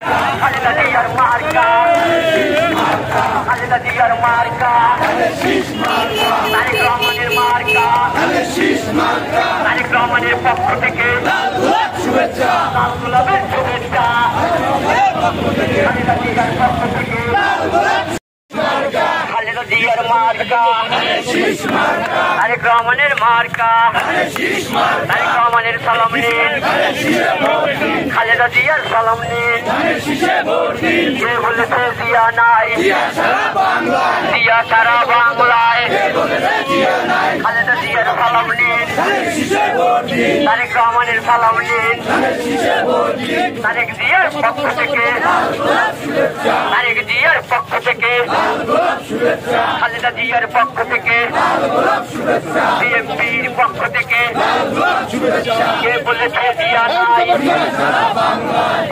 খালেদা জিয়ার মার্কা, খালেদা জিয়ার মার্কা, তারেক রহমানের মার্কা, তারেক রহমানের পক্ষ থেকে শুভেচ্ছা, লাল গোলাপের শুভেচ্ছা, খালেদা জিয়ার পক্ষ থেকে খালেদা জিয়ার মার্কা, তারেক রহমানের মার্কা, তারেক রহমানের সালাম নিন, খালেদা জিয়ার সালাম নিন। যে বলেছে জিয়া নাই, জিয়া সারা বাংলায়, খালেদা জিয়ার সালাম নিন, তারেক রহমানের সালাম নিন, তারেক জিয়ার পক্ষ থেকে, তারেক জিয়ার পক্ষ থেকে, খালেদা জিয়ার পক্ষ থেকে, বিএনপির পক্ষ থেকে, কে বলেছে জিয়া নাই,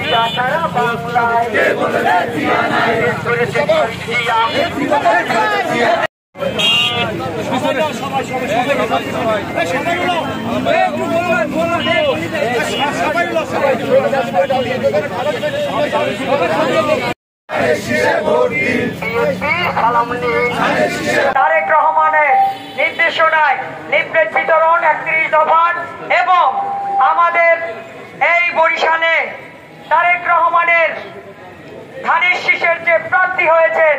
জিয়া সারা বাংলায়, করেছে জিয়া। তারেক রহমানের নির্দেশনায় লিফলেট বিতরণ 31 দফা এবং আমাদের এই বরিশালে তারেক রহমানের ধানের শীষের যে প্রার্থী হয়েছেন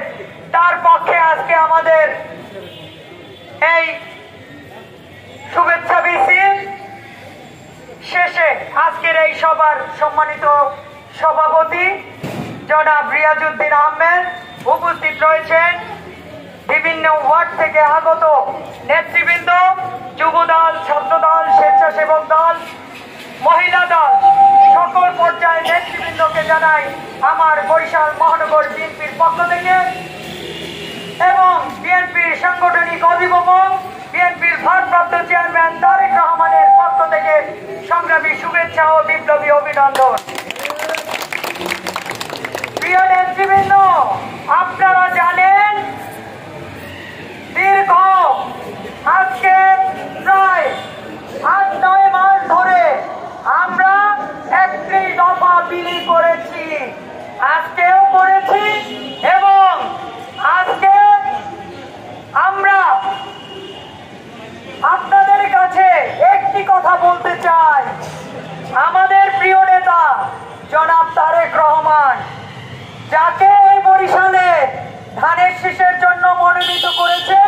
তার পক্ষে আজকে আমাদের এই শুভেচ্ছা মিছিল শেষে আজকের এই সভার সম্মানিত সভাপতি জনাব রিয়াজউদ্দিন আহমেদ উপস্থিত রয়েছেন, বিভিন্ন ওয়ার্ড থেকে আগত নেতৃবৃন্দ, যুবদল, ছাত্রদল, স্বেচ্ছাসেবক দল, মহিলা দল, সকল পর্যায়ের নেতৃবৃন্দকে জানাই আমার বরিশাল মহানগর বিএনপির পক্ষ থেকে এবং বিএনপির সাংগঠনিক অধিবেশক, বিএনপির ভারপ্রাপ্ত চেয়ারম্যান তারেক রহমানের পক্ষ থেকে সংগ্রামী শুভেচ্ছা ও বিপ্লবী অভিনন্দন। প্রিয় নেতৃবৃন্দ, আপনারা জানেন দীর্ঘ আজকে প্রায় 8-9 মাস ধরে আমরা 31 দফা বিলি করেছি, আজকেও করেছি এবং আজকে আমরা আপনাদের কাছে একটি কথা বলতে চাই। আমাদের প্রিয় নেতা জনাব তারেক রহমান, যাকে এই বরিশালে ধানের শীষের জন্য মনোনীত করেছে,